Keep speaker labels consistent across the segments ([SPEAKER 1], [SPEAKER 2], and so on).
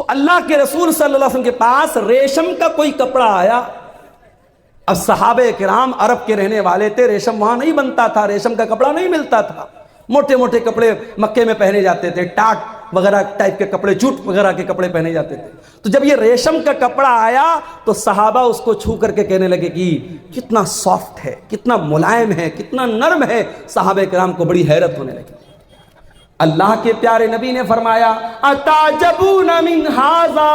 [SPEAKER 1] اللہ کے رسول صلی اللہ علیہ وسلم کے پاس ریشم کا کوئی کپڑا آیا. اب صحابہ کرام عرب کے رہنے والے تھے، ریشم وہاں نہیں بنتا تھا، ریشم کا کپڑا نہیں ملتا تھا. موٹے موٹے کپڑے مکے میں پہنے جاتے تھے، ٹاٹ وغیرہ ٹائپ کے کپڑے، جوٹ وغیرہ کے کپڑے پہنے جاتے تھے. تو جب یہ ریشم کا کپڑا آیا تو صحابہ اس کو چھو کر کے کہنے لگے کہ کتنا سافٹ ہے، کتنا ملائم ہے، کتنا نرم ہے. صحابہ کرام کو بڑی حیرت ہونے لگی. اللہ کے پیارے نبی نے فرمایا اتعجبون من ھذا،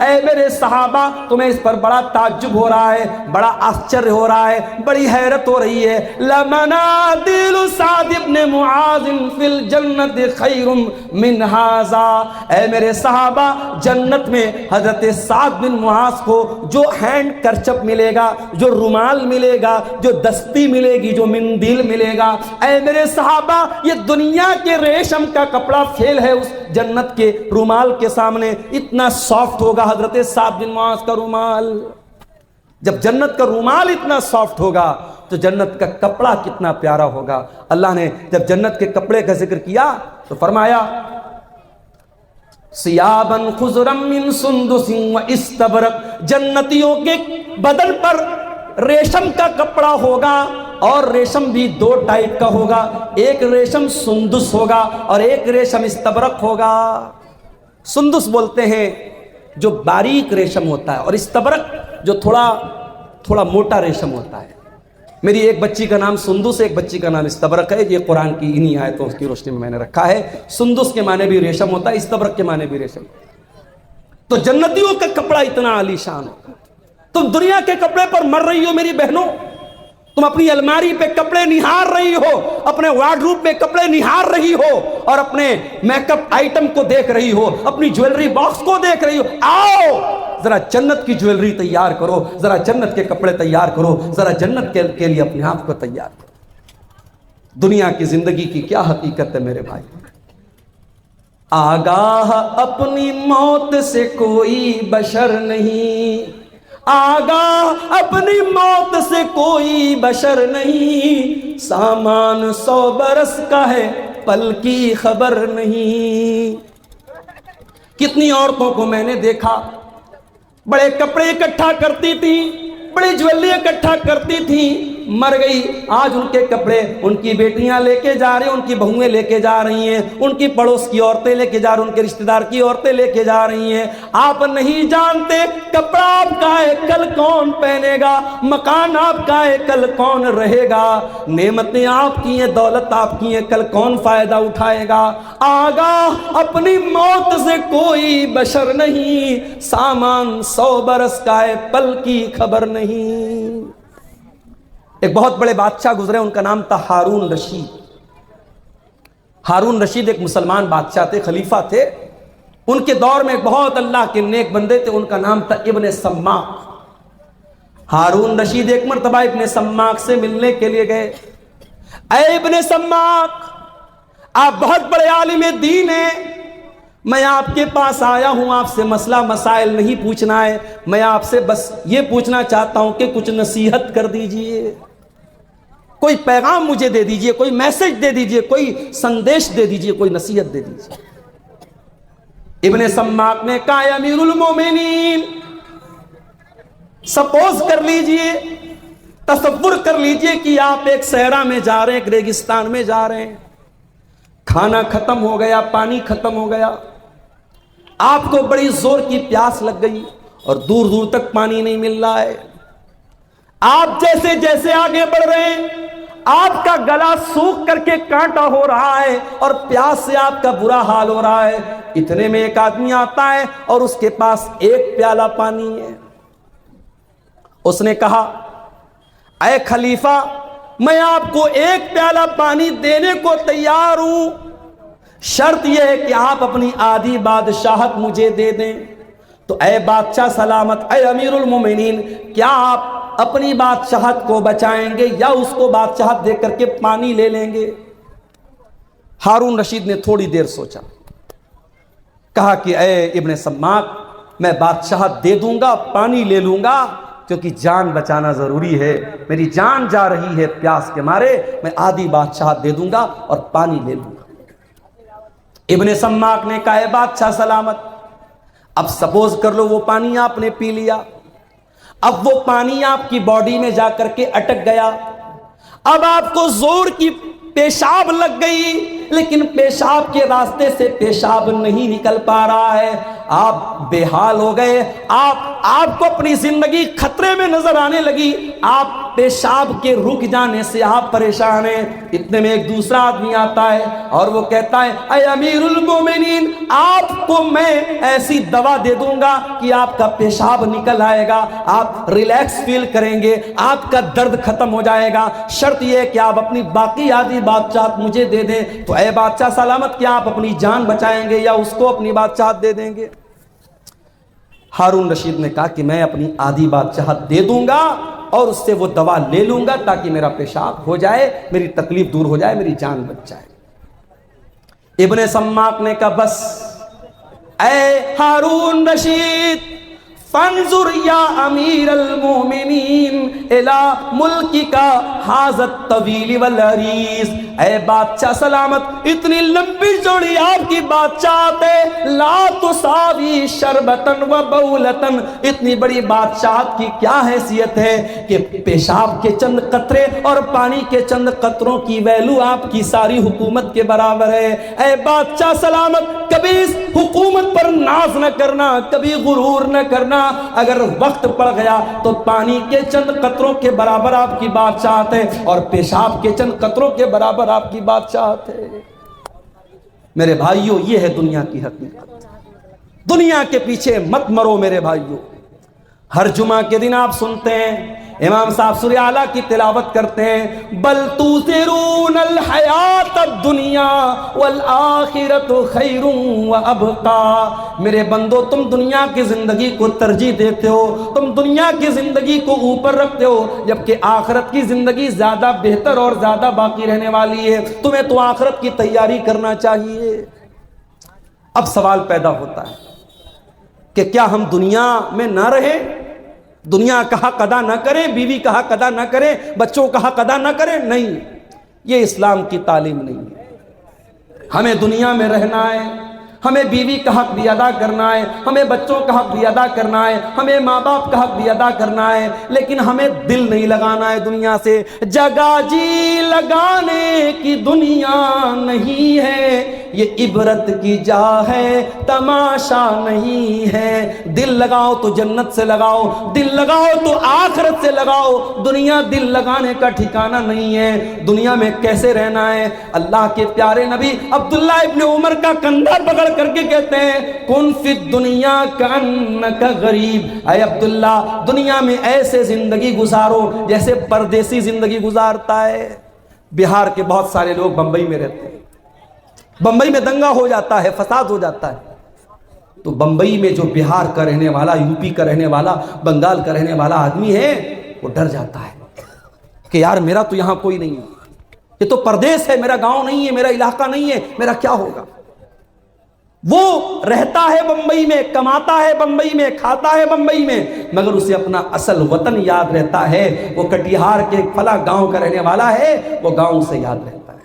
[SPEAKER 1] اے میرے صحابہ تمہیں اس پر بڑا تعجب ہو رہا ہے، بڑا آشچر ہو رہا ہے، بڑی حیرت ہو رہی ہے. لمنادل سعد بن معاذ فی الجنت خیر من ھذا، اے میرے صحابہ جنت میں حضرت سعد بن معاذ کو جو ہینڈ کرچپ ملے گا، جو رومال ملے گا، جو دستی ملے گی، جو مندیل ملے گا، اے میرے صحابہ یہ دنیا کے ریشم کا کپڑا فیل ہے اس جنت کے رومال کے سامنے. اتنا سافٹ ہوگا حضرت سعد بن معاذ کا رومال. جب جنت کا رومال اتنا سافٹ ہوگا تو جنت کا کپڑا کتنا پیارا ہوگا. اللہ نے جب جنت کے کپڑے کا ذکر کیا تو فرمایا ثیابا خضرا من سندس واستبرق، جنتیوں کے بدن پر ریشم کا کپڑا ہوگا، اور ریشم بھی دو ٹائپ کا ہوگا، ایک ریشم سندس ہوگا اور ایک ریشم استبرق ہوگا. سندس بولتے ہیں جو باریک ریشم ہوتا ہے، اور استبرق جو تھوڑا موٹا ریشم ہوتا ہے. میری ایک بچی کا نام سندس ہے، ایک بچی کا نام استبرق ہے. یہ قرآن کی انہی آیتوں کی روشنی میں میں نے رکھا ہے. سندس کے معنی بھی ریشم ہوتا ہے، استبرق کے معنی بھی ریشم. تو جنتیوں کا کپڑا اتنا عالی شان ہوگا. تم دنیا کے کپڑے پر مر رہی ہو میری بہنوں، تم اپنی الماری پہ کپڑے نہار رہی ہو، اپنے وارڈروب میں کپڑے نہار رہی ہو، اور اپنے میک اپ آئٹم کو دیکھ رہی ہو، اپنی جویلری باکس کو دیکھ رہی ہو. آؤ ذرا جنت کی جویلری تیار کرو، ذرا جنت کے کپڑے تیار کرو، ذرا جنت کے لیے اپنے آپ کو تیار کرو. دنیا کی زندگی کی کیا حقیقت ہے میرے بھائی. آگاہ اپنی موت سے کوئی بشر نہیں، آگاہ اپنی موت سے کوئی بشر نہیں، سامان 100 برس کا ہے پل کی خبر نہیں. کتنی عورتوں کو میں نے دیکھا بڑے کپڑے اکٹھا کرتی تھی، بڑی جویلری اکٹھا کرتی تھی، مر گئی. آج ان کے کپڑے ان کی بیٹیاں لے کے جا رہی ہیں، ان کی بہویں لے کے جا رہی ہیں، ان کی پڑوس کی عورتیں لے کے جا رہی ہیں، ان کے رشتہ دار کی عورتیں لے کے جا رہی ہیں. آپ نہیں جانتے کپڑا آپ کا ہے کل کون پہنے گا، مکان آپ کا ہے کل کون رہے گا، نعمتیں آپ کی ہیں، دولت آپ کی ہیں، کل کون فائدہ اٹھائے گا. آگاہ اپنی موت سے کوئی بشر نہیں، سامان 100 برس کا ہے پل کی خبر نہیں. ایک بہت بڑے بادشاہ گزرے، ان کا نام تھا ہارون رشید. ہارون رشید ایک مسلمان بادشاہ تھے، خلیفہ تھے. ان کے دور میں بہت اللہ کے نیک بندے تھے، ان کا نام تھا ابن سماک. ہارون رشید ایک مرتبہ ابن سماک سے ملنے کے لیے گئے. اے ابن سماک، آپ بہت بڑے عالم دین ہیں، میں آپ کے پاس آیا ہوں، آپ سے مسئلہ مسائل نہیں پوچھنا ہے، میں آپ سے بس یہ پوچھنا چاہتا ہوں کہ کچھ نصیحت کر دیجئے، کوئی پیغام مجھے دے دیجئے، کوئی میسج دے دیجئے، کوئی سندیش دے دیجئے، کوئی نصیحت دے دیجئے. ابن سماک نے کہا اے امیر المومنین، سپوز کر لیجئے، تصور کر لیجئے کہ آپ ایک صحرا میں جا رہے ہیں، ایک ریگستان میں جا رہے ہیں، کھانا ختم ہو گیا، پانی ختم ہو گیا، آپ کو بڑی زور کی پیاس لگ گئی اور دور دور تک پانی نہیں مل رہا ہے. آپ جیسے جیسے آگے بڑھ رہے ہیں آپ کا گلا سوکھ کر کے کانٹا ہو رہا ہے اور پیاس سے آپ کا برا حال ہو رہا ہے. اتنے میں ایک آدمی آتا ہے اور اس کے پاس ایک پیالہ پانی ہے. اس نے کہا اے خلیفہ، میں آپ کو ایک پیالہ پانی دینے کو تیار ہوں، شرط یہ ہے کہ آپ اپنی آدھی بادشاہت مجھے دے دیں. تو اے بادشاہ سلامت، اے امیر المومنین، کیا آپ اپنی بادشاہت کو بچائیں گے یا اس کو بادشاہت دے کر کے پانی لے لیں گے؟ ہارون رشید نے تھوڑی دیر سوچا، کہا کہ اے ابن سماک، میں بادشاہت دے دوں گا، پانی لے لوں گا، کیونکہ جان بچانا ضروری ہے، میری جان جا رہی ہے پیاس کے مارے، میں آدھی بادشاہت دے دوں گا اور پانی لے لوں گا. ابن سماک نے کہا اے بادشاہ سلامت، اب سپوز کر لو وہ پانی آپ نے پی لیا، اب وہ پانی آپ کی باڈی میں جا کر کے اٹک گیا، اب آپ کو زور کی پیشاب لگ گئی، لیکن پیشاب کے راستے سے پیشاب نہیں نکل پا رہا ہے، آپ بے حال ہو گئے، آپ کو اپنی زندگی خطرے میں نظر آنے لگی، آپ پیشاب کے رک جانے سے آپ پریشان ہیں۔ اتنے میں ایک دوسرا آدمی آتا ہے اور وہ کہتا ہے اے امیر المومنین، آپ کو میں ایسی دوا دے دوں گا کہ آپ کا پیشاب نکل آئے گا، آپ ریلیکس فیل کریں گے، آپ کا درد ختم ہو جائے گا، شرط یہ ہے کہ آپ اپنی باقی آدھی بادشاہت مجھے دے دیں۔ تو اے بادشاہ سلامت، کیا آپ اپنی جان بچائیں گے یا اس کو اپنی بادشاہت دے دیں گے؟ ہارون رشید نے کہا کہ میں اپنی آدھی بادشاہت دے دوں گا اور اس سے وہ دوا لے لوں گا تاکہ میرا پیشاب ہو جائے، میری تکلیف دور ہو جائے، میری جان بچ جائے۔ ابن سماک نے کہا بس اے ہارون رشید، فانظر یا امیر المومنین الی ملک کا حاضت طویل والعریض، اے بادشاہ سلامت، اتنی لمبی چوڑی آپ کی بادشاہت ہے، لا تساوی شربتن و بولتن، اتنی بڑی بادشاہت کی کیا حیثیت ہے کہ پیشاب کے چند قطرے اور پانی کے چند قطروں کی ویلو آپ کی ساری حکومت کے برابر ہے۔ اے بادشاہ سلامت، کبھی اس حکومت پر ناز نہ کرنا، کبھی غرور نہ کرنا، اگر وقت پڑ گیا تو پانی کے چند قطروں کے برابر آپ کی بادشاہت ہے اور پیشاب کے چند قطروں کے برابر آپ کی بادشاہت ہے۔ میرے بھائیوں، یہ ہے دنیا کی حقیقت۔ دنیا کے پیچھے مت مرو میرے بھائیوں۔ ہر جمعہ کے دن آپ سنتے ہیں امام صاحب سورہ اعلیٰ کی تلاوت کرتے ہیں، بل تؤثرون الحیات الدنیا والآخرۃ خیر وابقی، میرے بندو تم دنیا کی زندگی کو ترجیح دیتے ہو، تم دنیا کی زندگی کو اوپر رکھتے ہو، جبکہ آخرت کی زندگی زیادہ بہتر اور زیادہ باقی رہنے والی ہے، تمہیں تو آخرت کی تیاری کرنا چاہیے۔ اب سوال پیدا ہوتا ہے کہ کیا ہم دنیا میں نہ رہیں، دنیا کا حق ادا نہ کریں، بیوی کا حق ادا نہ کریں، بچوں کا حق ادا نہ کریں؟ نہیں، یہ اسلام کی تعلیم نہیں ہے۔ ہمیں دنیا میں رہنا ہے، ہمیں بیوی کا حق بھی ادا کرنا ہے، ہمیں بچوں کا حق بھی ادا کرنا ہے، ہمیں ماں باپ کا حق بھی ادا کرنا ہے، لیکن ہمیں دل نہیں لگانا ہے دنیا سے۔ جگہ جی لگانے کی دنیا نہیں ہے، یہ عبرت کی جا ہے، تماشا نہیں ہے۔ دل لگاؤ تو جنت سے لگاؤ، دل لگاؤ تو آخرت سے لگاؤ، دنیا دل لگانے کا ٹھکانہ نہیں ہے۔ دنیا میں کیسے رہنا ہے؟ اللہ کے پیارے نبی عبداللہ ابن عمر کا کندھا پکڑ کر کے کہتے ہیں، کن فی الدنیا کانک غریب، اے عبداللہ دنیا میں ایسے زندگی گزارو جیسے پردیسی زندگی گزارتا ہے۔ بہار کے بہت سارے لوگ بمبئی میں رہتے ہیں، بمبئی میں دنگا ہو جاتا ہے، فساد ہو جاتا ہے، تو بمبئی میں جو بہار کا رہنے والا، یو پی کا رہنے والا، بنگال کا رہنے والا آدمی ہے، وہ ڈر جاتا ہے کہ یار میرا تو یہاں کوئی نہیں ہے، یہ تو پردیس ہے، میرا گاؤں نہیں ہے، میرا علاقہ نہیں ہے، میرا کیا ہوگا؟ وہ رہتا ہے بمبئی میں، کماتا ہے بمبئی میں، کھاتا ہے بمبئی میں، مگر اسے اپنا اصل وطن یاد رہتا ہے، وہ کٹیہار کے فلاں گاؤں کا رہنے والا ہے، وہ گاؤں سے یاد رہتا ہے۔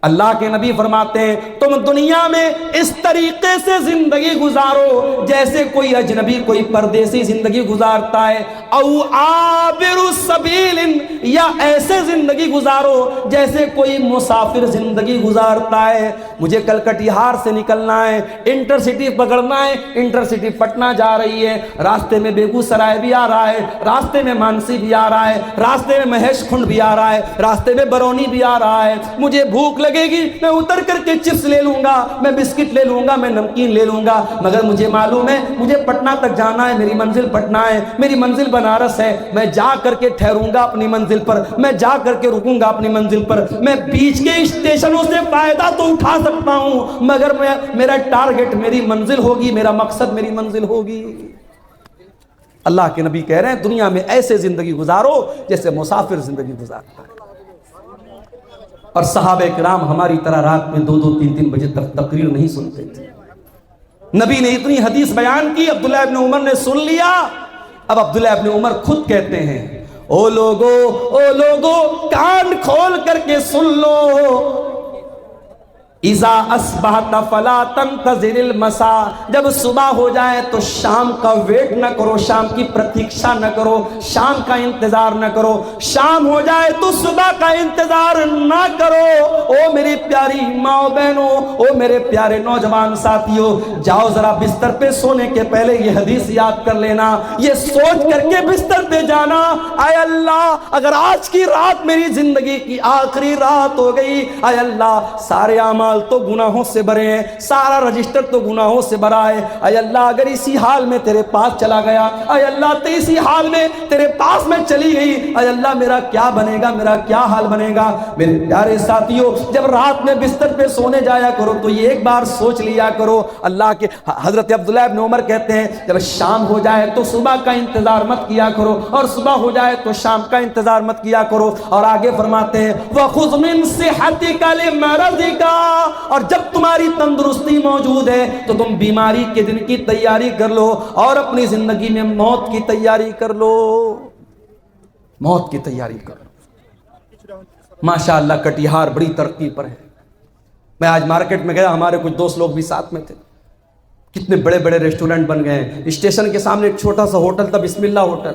[SPEAKER 1] اللہ کے نبی فرماتے ہیں تم دنیا میں اس طریقے سے زندگی گزارو جیسے کوئی اجنبی، کوئی پردیسی زندگی گزارتا ہے، او عابر السبیل، یا ایسے زندگی گزارو جیسے کوئی مسافر زندگی گزارتا ہے۔ مجھے کل کٹیہار سے نکلنا ہے، انٹر سٹی پکڑنا ہے، انٹر سٹی پٹنہ جا رہی ہے، راستے میں بیگو سرائے بھی آ رہا ہے، راستے میں مانسی بھی آ رہا ہے، راستے میں مہیش کھنڈ بھی آ رہا ہے، راستے میں برونی بھی آ رہا ہے، مجھے بھوک لگے گی، میں اتر کر کے چپس لے لوں گا، میں بسکٹ لے لوں گا، میں نمکین لے لوں گا، مگر مجھے معلوم ہے مجھے پٹنہ تک جانا ہے، میری منزل پٹنہ ہے، میری منزل بنارس ہے، میں جا کر کے ٹھہروں گا اپنی منزل پر، میں جا کر کے رکوں گا اپنی منزل پر، میں بیچ کے اسٹیشنوں سے فائدہ تو اٹھا سکتا ہوں، مگر میرا ٹارگٹ میری منزل ہوگی، میرا مقصد میری منزل ہوگی۔ اللہ کے نبی کہہ رہے ہیں دنیا میں ایسے زندگی گزارو جیسے مسافر زندگی گزارتا ہے۔ اور صحابہ کرام ہماری طرح رات میں 2-2 3-3 بجے تک تقریر نہیں سنتے تھے۔ نبی نے اتنی حدیث بیان کی، عبداللہ ابن عمر نے سن لیا۔ اب عبداللہ ابن عمر خود کہتے ہیں او لوگو کان کھول کر کے سن لو، اذا اصبحت فلا تنتظر المساء، جب صبح ہو جائے تو شام کا ویٹ نہ کرو، شام کی پرتیکشا نہ کرو، شام کا انتظار نہ کرو، شام ہو جائے تو صبح کا انتظار نہ کرو۔ او میری پیاری ماں بہنوں، او میرے پیارے نوجوان ساتھیوں، جاؤ ذرا بستر پہ سونے کے پہلے یہ حدیث یاد کر لینا، یہ سوچ کر کے بستر پہ جانا، اے اللہ اگر آج کی رات میری زندگی کی آخری رات ہو گئی، اے اللہ سارے اعمال تو گناہوں سے بھرے ہیں، سارا رجسٹر تو گناہوں سے بھرا ہے، اے اللہ اگر اسی حال میں تیرے پاس چلا گیا، اے اللہ تو اسی حال میں تیرے پاس میں چلی گئی، اے اللہ میرا کیا بنے گا، میرا کیا حال بنے گا۔ میرے پیارے ساتھیوں، جب رات میں بستر پہ سونے جایا کرو تو یہ ایک بار سوچ لیا کرو، اللہ کے حضرت عبداللہ ابن عمر کہتے ہیں جب شام ہو جائے تو صبح کا انتظار مت کیا کرو، اور صبح ہو جائے تو شام کا انتظار مت کیا کرو۔ اور آگے فرماتے ہیں وَخُذْ مِنْ صِحَّتِكَ لِمَرَضِكَ، اور جب تمہاری تندرستی موجود ہے تو تم بیماری کے دن کی تیاری کر لو، اور اپنی زندگی میں موت کی تیاری کر لو، موت کی تیاری کر لو۔ ماشاءاللہ کٹیہار بڑی ترقی پر ہے۔ میں آج مارکیٹ میں گیا، ہمارے کچھ دوست لوگ بھی ساتھ میں تھے، کتنے بڑے بڑے ریسٹورنٹ بن گئے ہیں۔ اسٹیشن کے سامنے ایک چھوٹا سا ہوٹل تھا، بسم اللہ ہوٹل،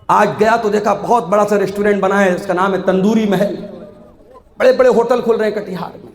[SPEAKER 1] آج گیا تو دیکھا بہت بڑا سا ریسٹورنٹ بنا ہے، اس کا نام ہے تندوری محل۔ بڑے بڑے ہوٹل کھل رہے ہیں کٹیہار میں۔